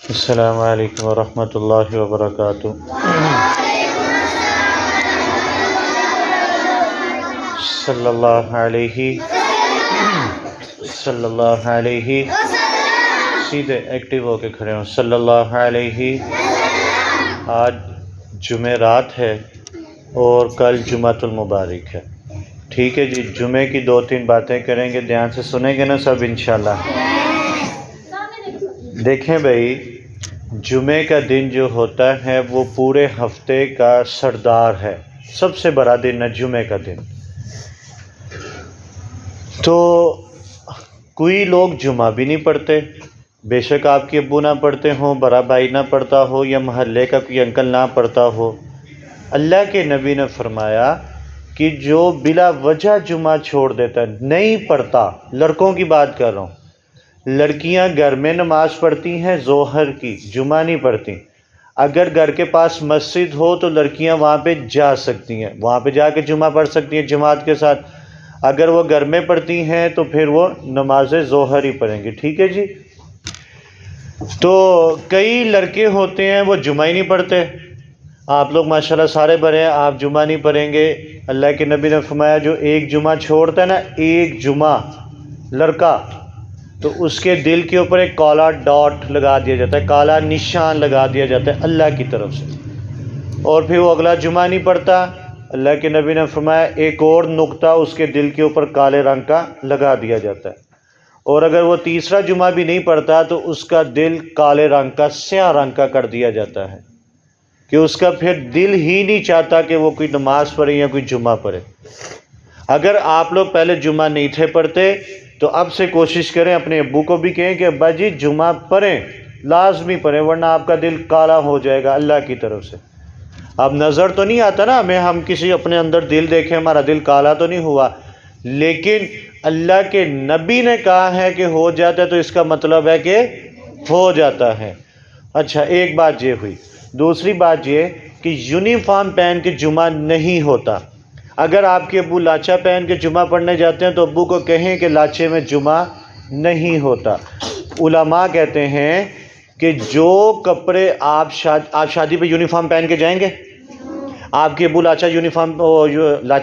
السلام علیکم ورحمۃ اللہ وبرکاتہ۔ صلی اللہ علیہ سیدھے ایکٹیو ہو کے کھڑے ہوں۔ صلی اللہ علیہ۔ آج جمعرات ہے اور کل جمعۃ المبارک ہے، ٹھیک ہے جی۔ جمعے کی 2-3 باتیں کریں گے، دھیان سے سنیں گے نا سب انشاءاللہ۔ دیکھیں بھائی، جمعے کا دن جو ہوتا ہے وہ پورے ہفتے کا سردار ہے، سب سے بڑا دن ہے جمعے کا دن۔ تو کوئی لوگ جمعہ بھی نہیں پڑھتے، بے شک آپ کے ابو نہ پڑھتے ہوں، بڑا بھائی نہ پڑھتا ہو، یا محلے کا کوئی انکل نہ پڑھتا ہو۔ اللہ کے نبی نے فرمایا کہ جو بلا وجہ جمعہ چھوڑ دیتا ہے، نہیں پڑھتا، لڑکوں کی بات کر رہا ہوں، لڑکیاں گھر میں نماز پڑھتی ہیں ظہر کی، جمعہ نہیں پڑھتی۔ اگر گھر کے پاس مسجد ہو تو لڑکیاں وہاں پہ جا سکتی ہیں، وہاں پہ جا کے جمعہ پڑھ سکتی ہیں جماعت کے ساتھ۔ اگر وہ گھر میں پڑھتی ہیں تو پھر وہ نماز ظہر ہی پڑھیں گی، ٹھیک ہے جی۔ تو کئی لڑکے ہوتے ہیں وہ جمعہ ہی نہیں پڑھتے۔ آپ لوگ ماشاءاللہ سارے بڑے ہیں، آپ جمعہ نہیں پڑھیں گے۔ اللہ کے نبی نے فرمایا جو ایک جمعہ چھوڑتا ہے نا، ایک جمعہ لڑکا، تو اس کے دل کے اوپر ایک کالا ڈاٹ لگا دیا جاتا ہے، کالا نشان لگا دیا جاتا ہے اللہ کی طرف سے، اور پھر وہ اگلا جمعہ نہیں پڑھتا۔ اللہ کے نبی نے فرمایا ایک اور نقطہ اس کے دل کے اوپر کالے رنگ کا لگا دیا جاتا ہے، اور اگر وہ تیسرا جمعہ بھی نہیں پڑھتا تو اس کا دل کالے رنگ کا، سیاہ رنگ کا کر دیا جاتا ہے، کہ اس کا پھر دل ہی نہیں چاہتا کہ وہ کوئی نماز پڑھے یا کوئی جمعہ پڑھے۔ اگر آپ لوگ پہلے جمعہ نہیں تھے پڑھتے تو اب سے کوشش کریں، اپنے ابو کو بھی کہیں کہ ابا جی جمعہ پڑھیں، لازمی پڑھیں، ورنہ آپ کا دل کالا ہو جائے گا اللہ کی طرف سے۔ اب نظر تو نہیں آتا نا ہمیں، ہم کسی اپنے اندر دل دیکھیں ہمارا دل کالا تو نہیں ہوا، لیکن اللہ کے نبی نے کہا ہے کہ ہو جاتا ہے تو اس کا مطلب ہے کہ ہو جاتا ہے۔ اچھا، ایک بات یہ ہوئی۔ دوسری بات یہ کہ یونیفارم پہن کے جمعہ نہیں ہوتا۔ اگر آپ کے ابو لاچا پہن کے جمعہ پڑھنے جاتے ہیں تو ابو کو کہیں کہ لاچے میں جمعہ نہیں ہوتا۔ علماء کہتے ہیں کہ جو کپڑے آپ شادی پہ یونیفارم پہن کے جائیں گے، آپ کے ابو لاچا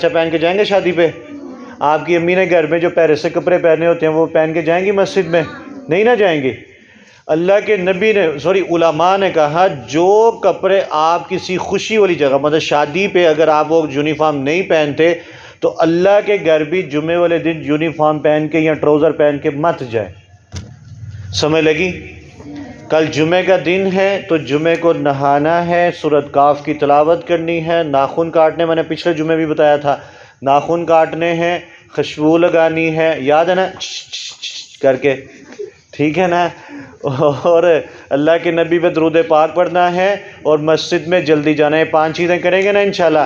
پہن کے جائیں گے شادی پہ؟ آپ کی امی نے گھر میں جو پیرے سے کپڑے پہنے ہوتے ہیں وہ پہن کے جائیں گی مسجد میں؟ نہیں نہ جائیں گی۔ اللہ کے نبی نے علماء نے کہا جو کپڑے آپ کسی خوشی والی جگہ، مطلب شادی پہ اگر آپ وہ یونیفارم نہیں پہنتے تو اللہ کے گھر بھی جمعے والے دن یونیفارم پہن کے یا ٹراؤزر پہن کے مت جائیں۔ سمجھ لگی؟ کل جمعے کا دن ہے تو جمعے کو نہانا ہے، سورۃ کاف کی تلاوت کرنی ہے، ناخن کاٹنے، میں نے پچھلے جمعے بھی بتایا تھا، ناخن کاٹنے ہیں، خوشبو لگانی ہے، یاد ہے نا کر کے، ٹھیک ہے نا، اور اللہ کے نبی پہ درود پاک پڑھنا ہے، اور مسجد میں جلدی جانا ہے۔ 5 چیزیں کریں گے نا انشاءاللہ،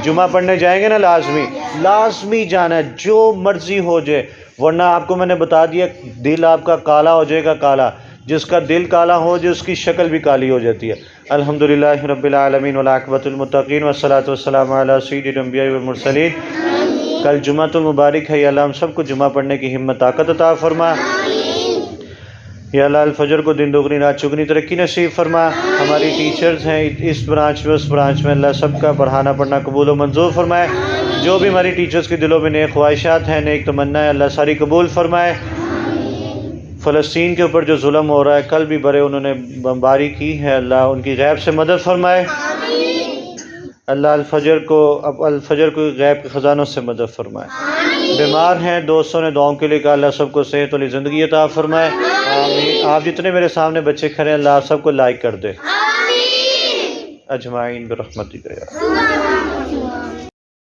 جمعہ پڑھنے جائیں گے نا، لازمی جانا ہے، جو مرضی ہو جائے، ورنہ آپ کو میں نے بتا دیا دل آپ کا کالا ہو جائے گا، کالا، جس کا دل کالا ہو جائے اس کی شکل بھی کالی ہو جاتی ہے۔ الحمدللہ رب العالمین والعاقبۃ للمتقین والصلاۃ والسلام علی سید الانبیاء والمرسلین۔ کل جمعۃ المبارک ہے، یا اللہ ہم سب کو جمعہ پڑھنے کی ہمت طاقت عطا فرما۔ یا اللہ الفجر کو دن دوگنی رات چگنی ترقی نصیب فرما۔ ہماری ٹیچرز ہیں اس برانچ میں اس برانچ میں، اللہ سب کا پڑھانا پڑھنا قبول و منظور فرمائے۔ جو بھی ہماری ٹیچرز کے دلوں میں نیک خواہشات ہیں، نیک تمنا ہے، اللہ ساری قبول فرمائے۔ فلسطین کے اوپر جو ظلم ہو رہا ہے، کل بھی بڑے انہوں نے بمباری کی ہے، اللہ ان کی غیب سے مدد فرمائے۔ اللہ الفجر کو غیب کے خزانوں سے مدد فرمائے۔ بیمار ہیں دوستوں نے دعاؤں کے لیے کہا، اللہ سب کو صحت والی زندگی عطا فرمائے۔ آمین۔ آپ جتنے میرے سامنے بچے کھڑے ہیں اللہ آپ سب کو لائک کر دے اجمعین برحمتک یا